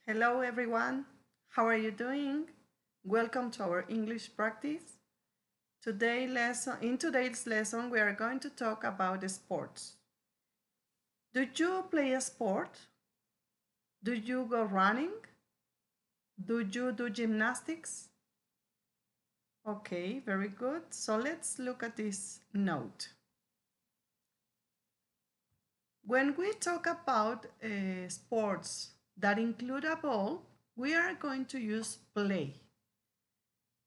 Hello everyone, how are you doing? Welcome to our English practice. In today's lesson, we are going to talk about sports. Do you play a sport? Do you go running? Do you do gymnastics? Okay, very good. So let's look at this note. When we talk about sports that include a ball, we are going to use play.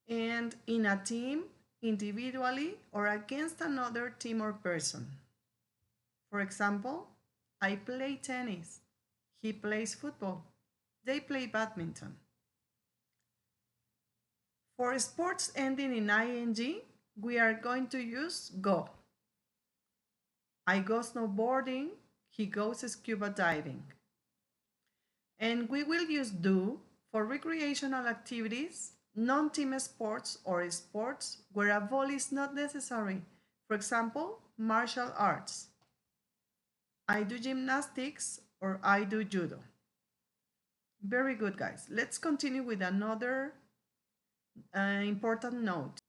And in a team, individually, or against another team or person. For example, I play tennis. He plays football. They play badminton. For sports ending in ing, we are going to use go. I go snowboarding. He goes scuba diving. And we will use do for recreational activities, non-team sports or sports where a ball is not necessary. For example, martial arts. I do gymnastics or I do judo. Very good, guys. Let's continue with another important note.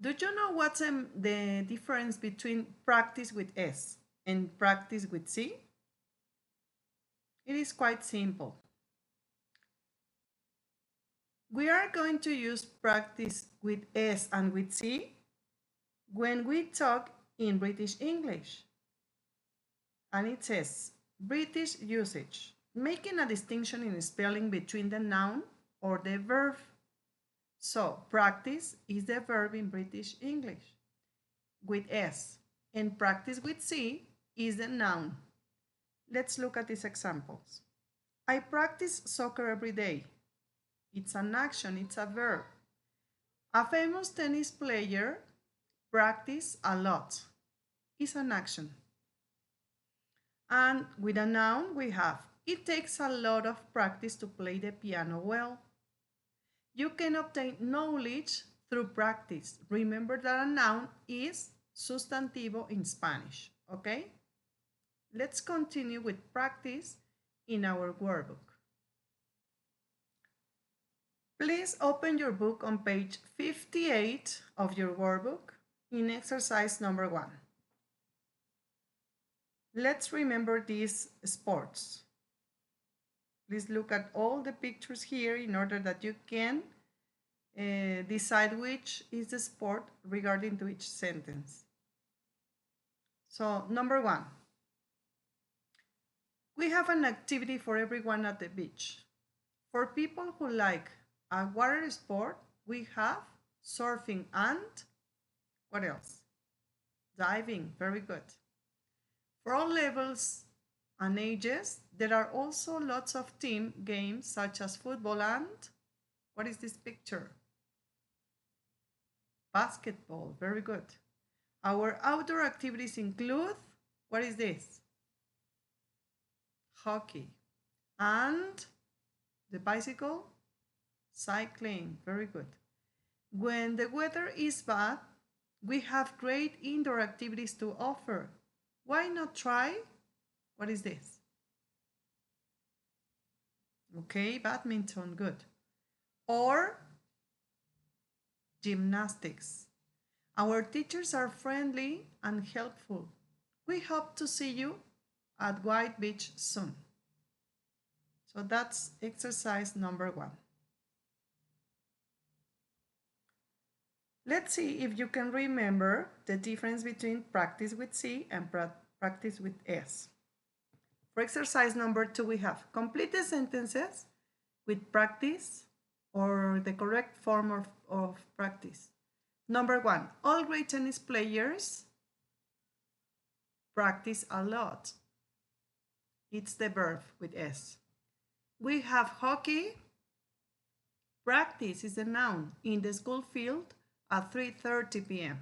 Do you know what's the difference between practice with S and practice with C? It is quite simple. We are going to use practice with S and with C when we talk in British English. And it says British usage, making a distinction in spelling between the noun or the verb. So practice is the verb in British English with S, and practice with C is the noun. Let's look at these examples. I practice soccer every day. It's an action, it's a verb. A famous tennis player practice a lot. It's an action. And with a noun, we have, it takes a lot of practice to play the piano well. You can obtain knowledge through practice. Remember that a noun is sustantivo in Spanish, okay? Let's continue with practice in our workbook. Please open your book on page 58 of your workbook in exercise number 1. Let's remember these sports. Please look at all the pictures here in order that you can decide which is the sport regarding to each sentence. So, number 1. We have an activity for everyone at the beach. For people who like a water sport, we have surfing and what else? Diving, very good. For all levels and ages, there are also lots of team games such as football and, what is this picture? Basketball, very good. Our outdoor activities include, what is this? Hockey. And the bicycle? Cycling, very good. When the weather is bad, we have great indoor activities to offer. Why not try? What is this? Okay, badminton, good. Or gymnastics. Our teachers are friendly and helpful. We hope to see you at White Beach soon. So that's exercise number 1. Let's see if you can remember the difference between practice with C and practice with S. For exercise number 2, we have complete the sentences with practice or the correct form of practice. Number 1, all great tennis players practice a lot. It's the verb with S. We have hockey. Practice is the noun in the school field at 3:30 p.m.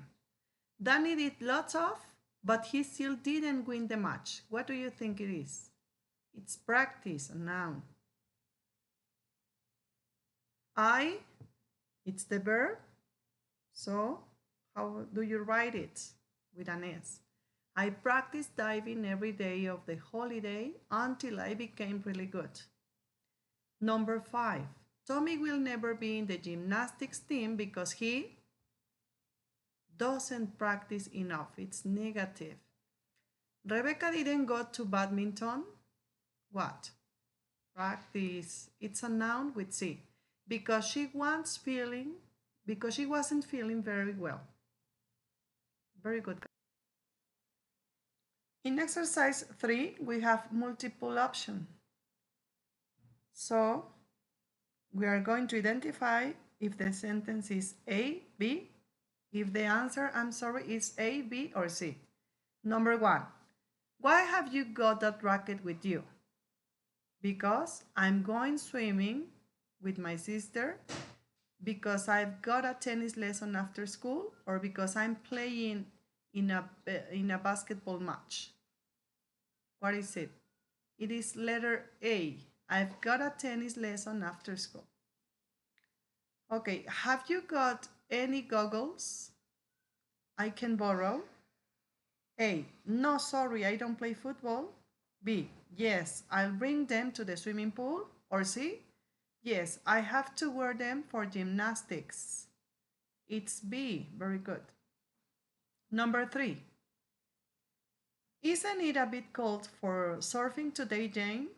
Danny did lots of, but he still didn't win the match. What do you think it is? It's practice, a noun. It's the verb. So how do you write it? With an S. I practiced diving every day of the holiday until I became really good. Number 5. Tommy will never be in the gymnastics team because he doesn't practice enough. It's negative. Rebecca didn't go to badminton. What? Practice. It's a noun with C. Because she wasn't feeling very well. Very good. In exercise 3, we have multiple options. So we are going to identify if the sentence is A, B, if the answer, is A, B, or C. Number 1, why have you got that racket with you? Because I'm going swimming with my sister, because I've got a tennis lesson after school, or because I'm playing in a basketball match. What is it? It is letter A. I've got a tennis lesson after school. Okay, have you got any goggles I can borrow? A, no, sorry, I don't play football. B, yes, I'll bring them to the swimming pool. Or C, yes, I have to wear them for gymnastics. It's B, very good. Number 3, isn't it a bit cold for surfing today, Jane?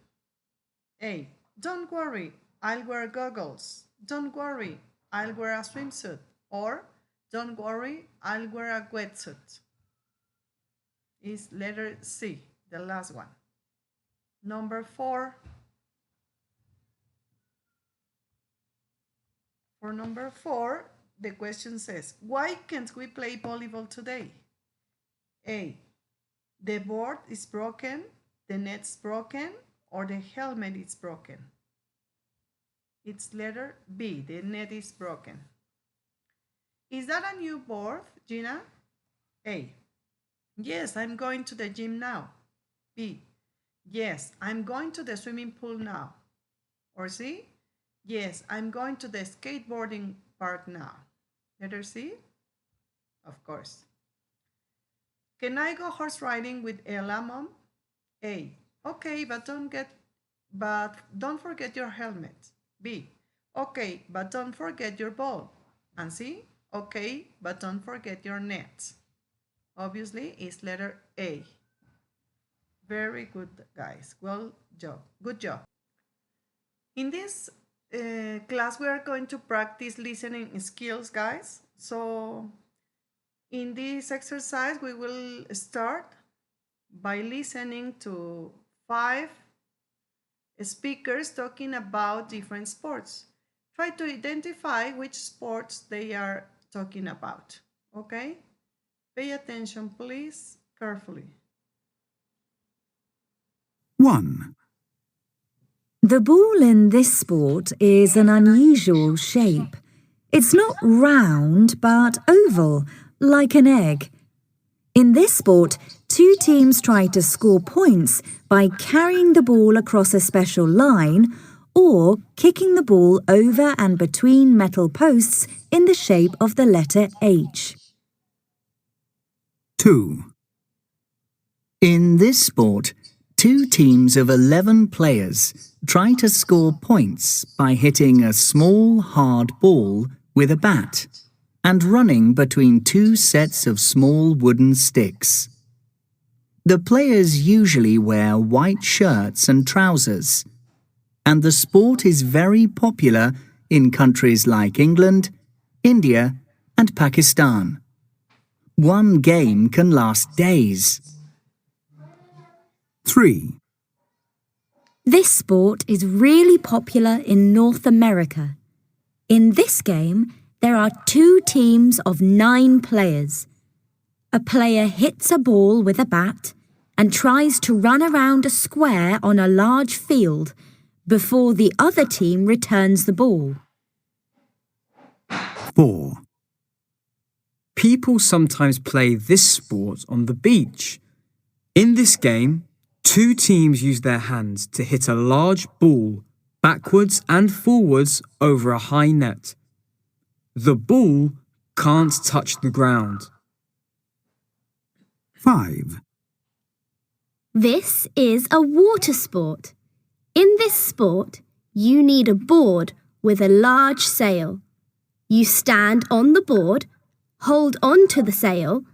A, don't worry, I'll wear goggles. Don't worry, I'll wear a swimsuit. Or, don't worry, I'll wear a wetsuit. Is letter C, the last one. Number 4. For number 4, the question says, why can't we play volleyball today? A, the board is broken, the net's broken, or the helmet is broken. It's letter B, the net is broken. Is that a new board, Gina? A, yes, I'm going to the gym now. B, yes, I'm going to the swimming pool now. Or C, yes, I'm going to the skateboarding park now. Letter C? Of course. Can I go horse riding with Ella, Mom? A, okay, but don't forget your helmet. B, okay, but don't forget your ball. And C, okay, but don't forget your net. Obviously, it's letter A. Very good, guys. Well job. Good job. In this class, we are going to practice listening skills, guys. So in this exercise, we will start by listening to 5 speakers talking about different sports. Try to identify which sports they are talking about, okay? Pay attention, please, carefully. 1. The ball in this sport is an unusual shape. It's not round, but oval, like an egg. In this sport, 2 teams try to score points by carrying the ball across a special line or kicking the ball over and between metal posts in the shape of the letter H. 2. In this sport, 2 teams of 11 players try to score points by hitting a small, hard ball with a bat and running between 2 sets of small wooden sticks. The players usually wear white shirts and trousers, and the sport is very popular in countries like England, India, and Pakistan. One game can last days. 3. This sport is really popular in North America. In this game, there are 2 teams of 9 players. A player hits a ball with a bat and tries to run around a square on a large field before the other team returns the ball. 4. People sometimes play this sport on the beach. In this game, 2 teams use their hands to hit a large ball backwards and forwards over a high net. The ball can't touch the ground. 5. This is a water sport. In this sport, You need a board with a large sail. You stand on the board, hold on to the sail,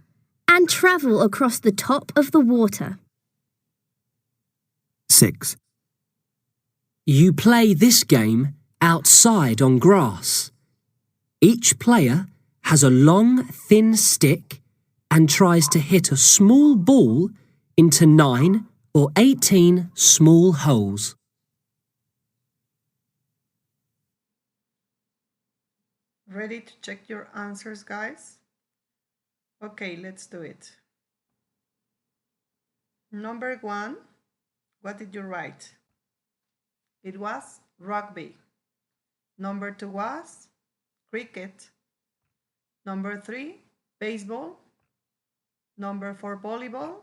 and travel across the top of the water. 6. You play this game outside on grass. Each player has a long, thin stick and tries to hit a small ball into 9 or 18 small holes. Ready to check your answers, guys? Okay, let's do it. Number 1, what did you write? It was rugby. Number 2 was cricket. Number 3, baseball. Number 4, volleyball.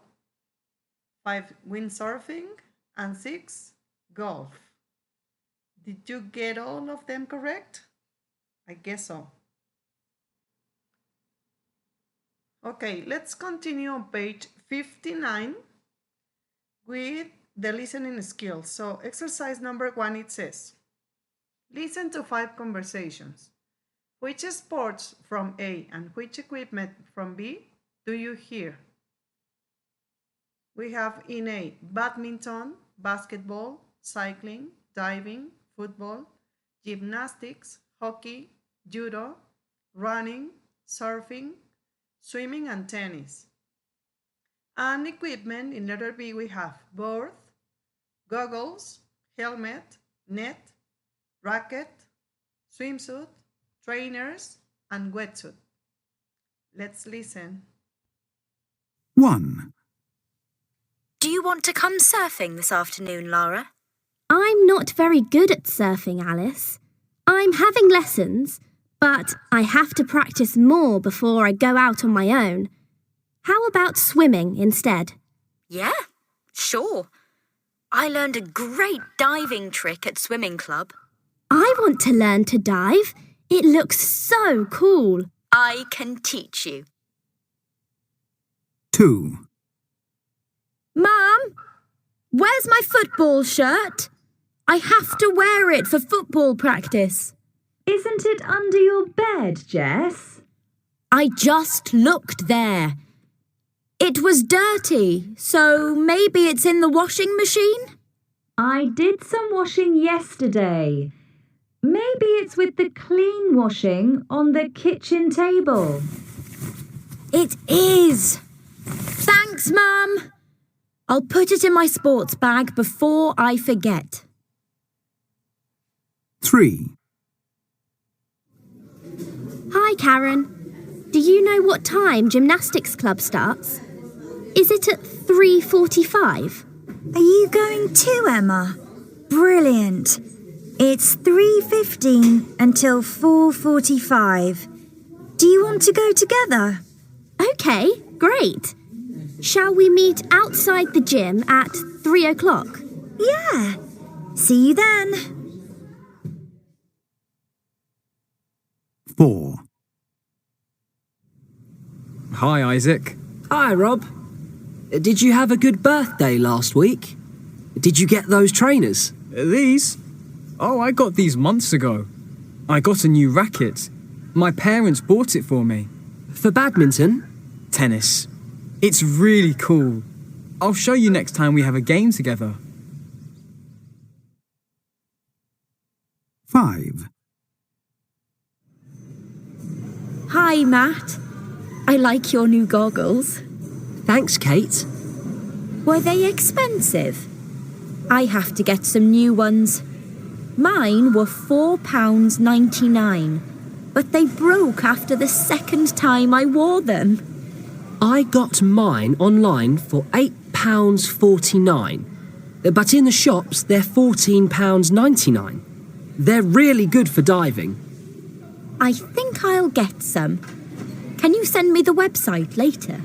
5, windsurfing. And 6, golf. Did you get all of them correct? I guess so. Okay, let's continue on page 59 with the listening skills. So exercise number 1, it says, listen to 5 conversations. Which sports from A and which equipment from B do you hear? We have in A, badminton, basketball, cycling, diving, football, gymnastics, hockey, judo, running, surfing, swimming, and tennis. And equipment in letter B, we have board, goggles, helmet, net, racket, swimsuit, trainers, and wetsuit. Let's listen. 1. Do you want to come surfing this afternoon, Lara? I'm not very good at surfing, Alice. I'm having lessons, but I have to practice more before I go out on my own. How about swimming instead? Yeah, sure. I learned a great diving trick at swimming club. I want to learn to dive. It looks so cool. I can teach you. 2. Mum, where's my football shirt? I have to wear it for football practice. Isn't it under your bed, Jess? I just looked there. It was dirty, so maybe it's in the washing machine? I did some washing yesterday. Maybe it's with the clean washing on the kitchen table. It is. Thanks, Mum. I'll put it in my sports bag before I forget. 3. Hi, Karen. Do you know what time gymnastics club starts? Is it at 3:45? Are you going too, Emma? Brilliant. It's 3:15 until 4:45. Do you want to go together? OK, great. Shall we meet outside the gym at 3 o'clock? Yeah. See you then. 4. Hi, Isaac. Hi, Rob. Did you have a good birthday last week? Did you get those trainers? These? Oh, I got these months ago. I got a new racket. My parents bought it for me. For badminton? Tennis. It's really cool. I'll show you next time we have a game together. 5. Hi, Matt. I like your new goggles. Thanks, Kate. Were they expensive? I have to get some new ones. Mine were £4.99, but they broke after the second time I wore them. I got mine online for £8.49, but in the shops they're £14.99. They're really good for diving. I think I'll get some. Can you send me the website later?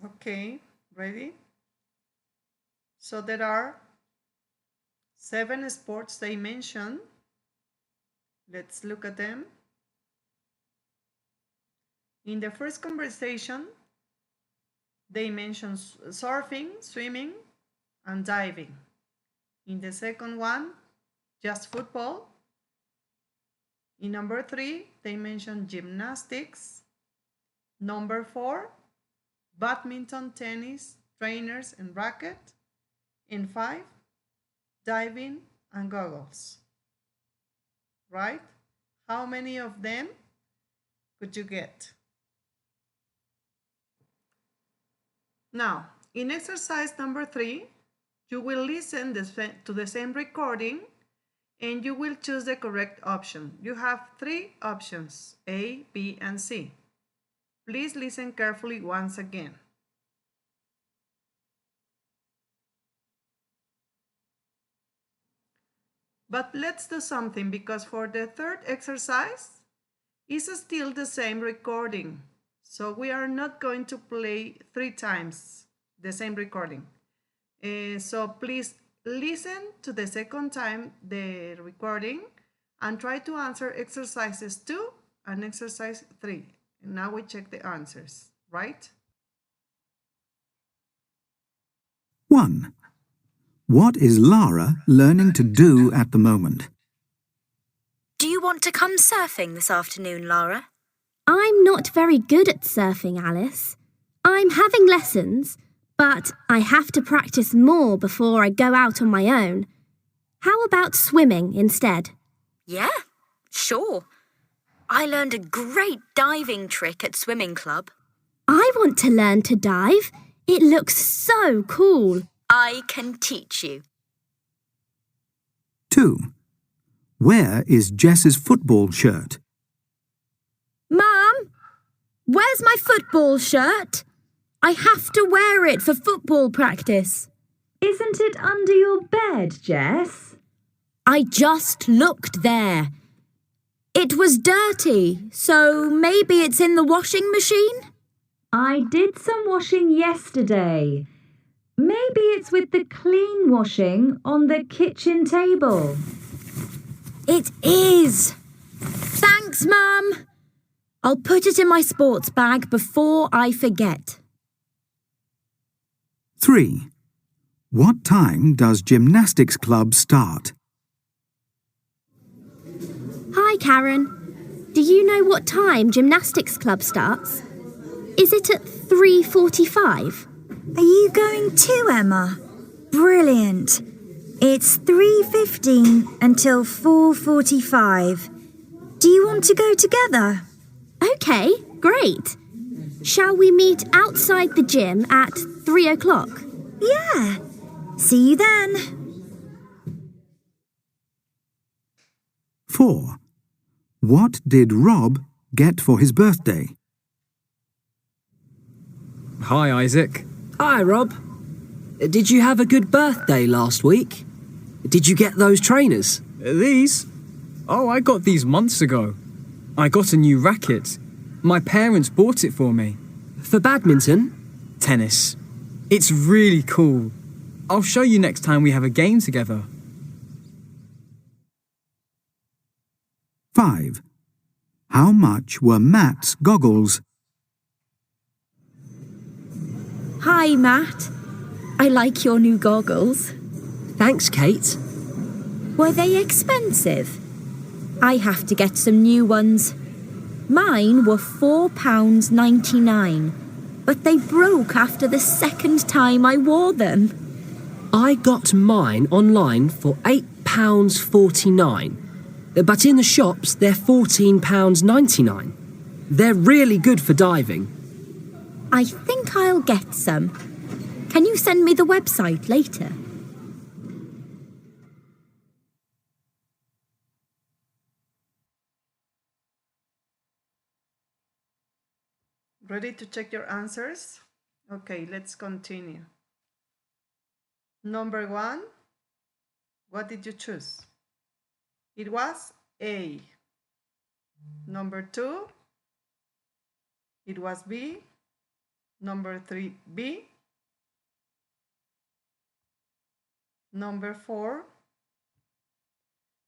Okay, ready? So there are 7 sports they mentioned. Let's look at them. In the first conversation, they mentioned surfing, swimming, and diving. In the second one, just football. In number 3, they mentioned gymnastics. Number 4, badminton, tennis, trainers and racket. And 5, diving and goggles. Right? How many of them could you get? Now, in exercise number 3, you will listen to the same recording and you will choose the correct option. You have 3 options, A, B, and C. Please listen carefully once again. But let's do something, because for the third exercise, it's still the same recording. So we are not going to play 3 times the same recording. So please listen to the second time the recording and try to answer exercises 2 and exercise 3. And now we check the answers, right? 1. What is Lara learning to do at the moment? Do you want to come surfing this afternoon, Lara? I'm not very good at surfing, Alice. I'm having lessons, but I have to practice more before I go out on my own. How about swimming instead? Yeah, sure. I learned a great diving trick at swimming club. I want to learn to dive. It looks so cool. I can teach you. 2. Where is Jess's football shirt? Mum, where's my football shirt? I have to wear it for football practice. Isn't it under your bed, Jess? I just looked there. It was dirty, so maybe it's in the washing machine? I did some washing yesterday. Maybe it's with the clean washing on the kitchen table. It is. Thanks, Mum. I'll put it in my sports bag before I forget. 3. What time does gymnastics club start? Hi, Karen. Do you know what time gymnastics club starts? Is it at 3:45? Are you going too, Emma? Brilliant. It's 3:15 until 4:45. Do you want to go together? OK, great. Shall we meet outside the gym at 3 o'clock? Yeah. See you then. 4. What did Rob get for his birthday? Hi, Isaac. Hi, Rob. Did you have a good birthday last week? Did you get those trainers? These? Oh, I got these months ago. I got a new racket. My parents bought it for me. For badminton? Tennis. It's really cool. I'll show you next time we have a game together. 5. How much were Matt's goggles? Hi, Matt. I like your new goggles. Thanks, Kate. Were they expensive? I have to get some new ones. Mine were £4.99, but they broke after the second time I wore them. I got mine online for £8.49, but in the shops they're £14.99. They're really good for diving. I think I'll get some. Can you send me the website later? Ready to check your answers? Okay, let's continue. Number 1, what did you choose? It was A. Number 2, it was B. Number 3, B. Number 4,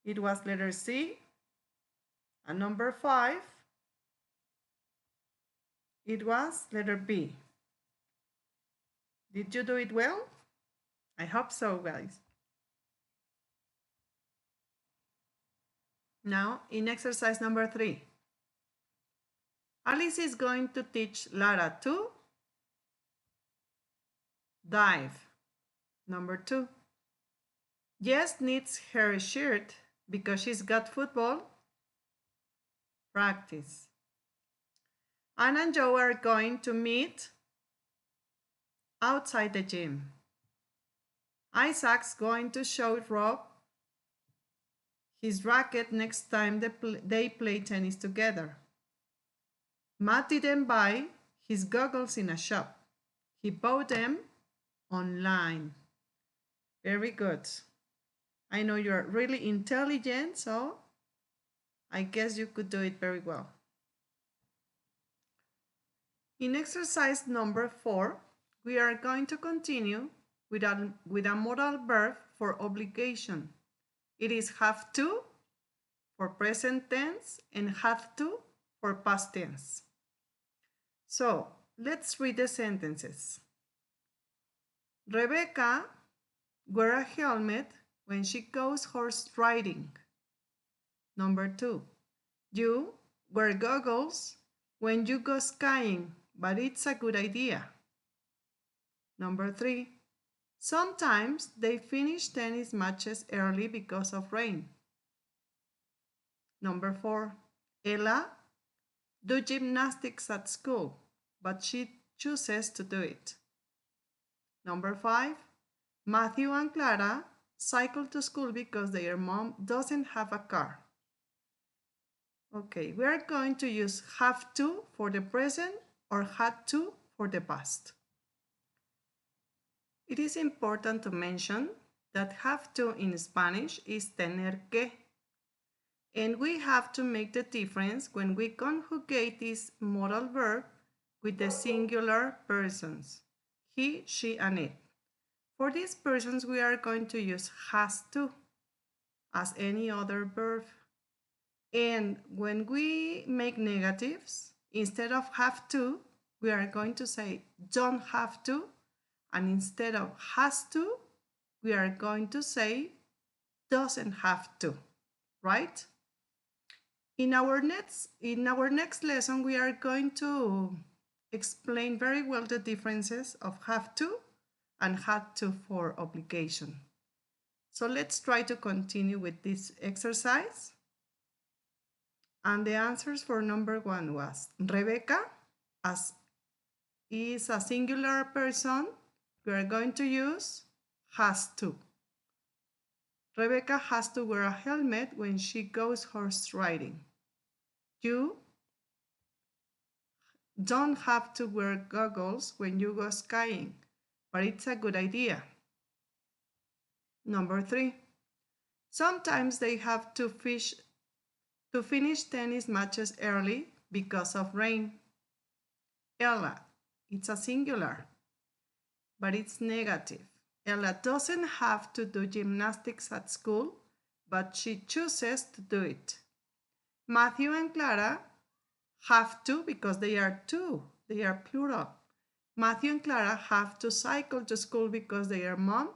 it was letter C. And number 5, it was letter B. Did you do it well? I hope so, guys. Now, in exercise number 3, Alice is going to teach Lara to dive. Number 2, Jess needs her shirt because she's got football practice. Anna and Joe are going to meet outside the gym. Isaac's going to show Rob his racket next time they play tennis together. Matt didn't buy his goggles in a shop. He bought them online. Very good. I know you're really intelligent, so I guess you could do it very well. In exercise number 4, we are going to continue with a modal verb for obligation. It is have to for present tense and have to for past tense. So let's read the sentences. Rebecca wears a helmet when she goes horse riding. Number 2, you wear goggles when you go skiing, but it's a good idea. Number 3, sometimes they finish tennis matches early because of rain. Number 4, Ella do gymnastics at school, but she chooses to do it. Number 5, Matthew and Clara cycle to school because their mom doesn't have a car. Okay, we are going to use have to for the present or had to for the past. It is important to mention that have to in Spanish is tener que. And we have to make the difference when we conjugate this modal verb with the singular persons, he, she, and it. For these persons, we are going to use has to as any other verb. And when we make negatives, instead of have to, we are going to say don't have to. And instead of has to, we are going to say doesn't have to, right? In our next lesson, we are going to explain very well the differences of have to and had to for obligation. So let's try to continue with this exercise. And the answers for number 1 was Rebecca, as is a singular person, we are going to use has to. Rebecca has to wear a helmet when she goes horse riding. You don't have to wear goggles when you go skiing, but it's a good idea. Number 3, sometimes they have to finish tennis matches early because of rain. Ella, it's a singular, but it's negative. Ella doesn't have to do gymnastics at school, but she chooses to do it. Matthew and Clara have to because they are two, they are plural. Matthew and Clara have to cycle to school because their mom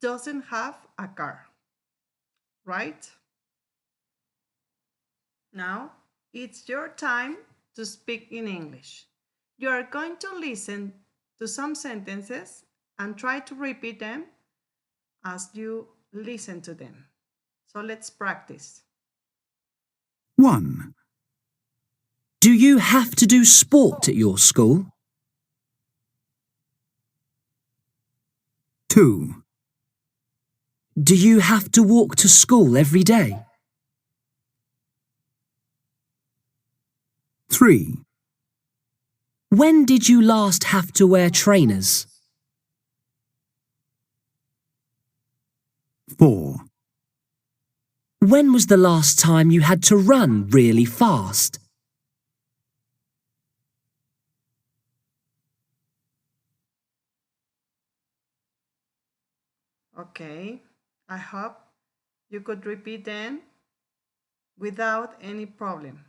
doesn't have a car, right? Now it's your time to speak in English. You are going to listen to some sentences and try to repeat them as you listen to them. So let's practice. 1. Do you have to do sport at your school? 2. Do you have to walk to school every day? 3. When did you last have to wear trainers? 4. When was the last time you had to run really fast? Okay, I hope you could repeat them without any problem.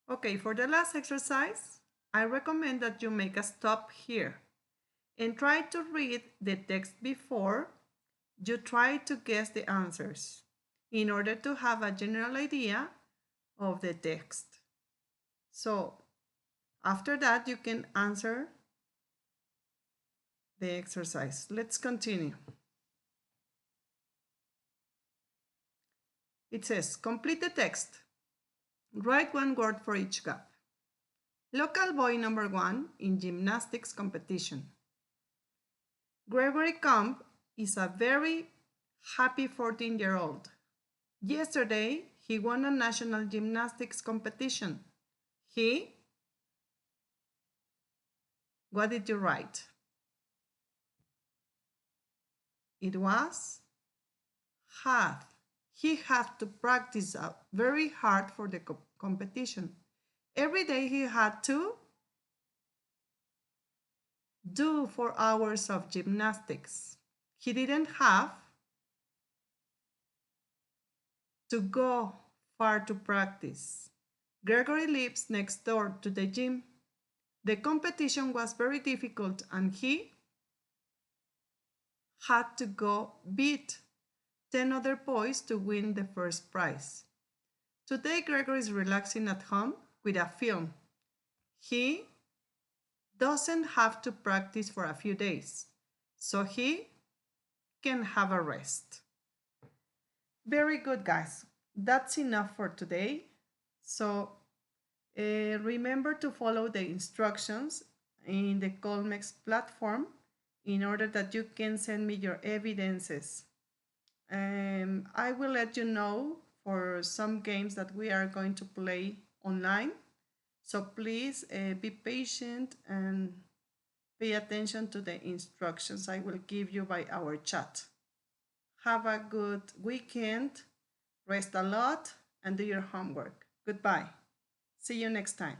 Okay, for the last exercise, I recommend that you make a stop here and try to read the text before you try to guess the answers in order to have a general idea of the text. So after that, you can answer the exercise. Let's continue. It says, complete the text. Write one word for each gap. Local boy number 1 in gymnastics competition. Gregory Camp is a very happy 14-year-old. Yesterday, he won a national gymnastics competition. What did you write? It was had. He had to practice very hard for the competition. Every day he had to do 4 hours of gymnastics. He didn't have to go far to practice. Gregory lives next door to the gym. The competition was very difficult and he had to go beat 10 other boys to win the first prize. Today Gregory is relaxing at home with a film. He doesn't have to practice for a few days, so he can have a rest. Very good, guys. That's enough for today. So remember to follow the instructions in the Colmex platform in order that you can send me your evidences. I will let you know for some games that we are going to play online. So please be patient and pay attention to the instructions I will give you by our chat. Have a good weekend, rest a lot, and do your homework. Goodbye. See you next time.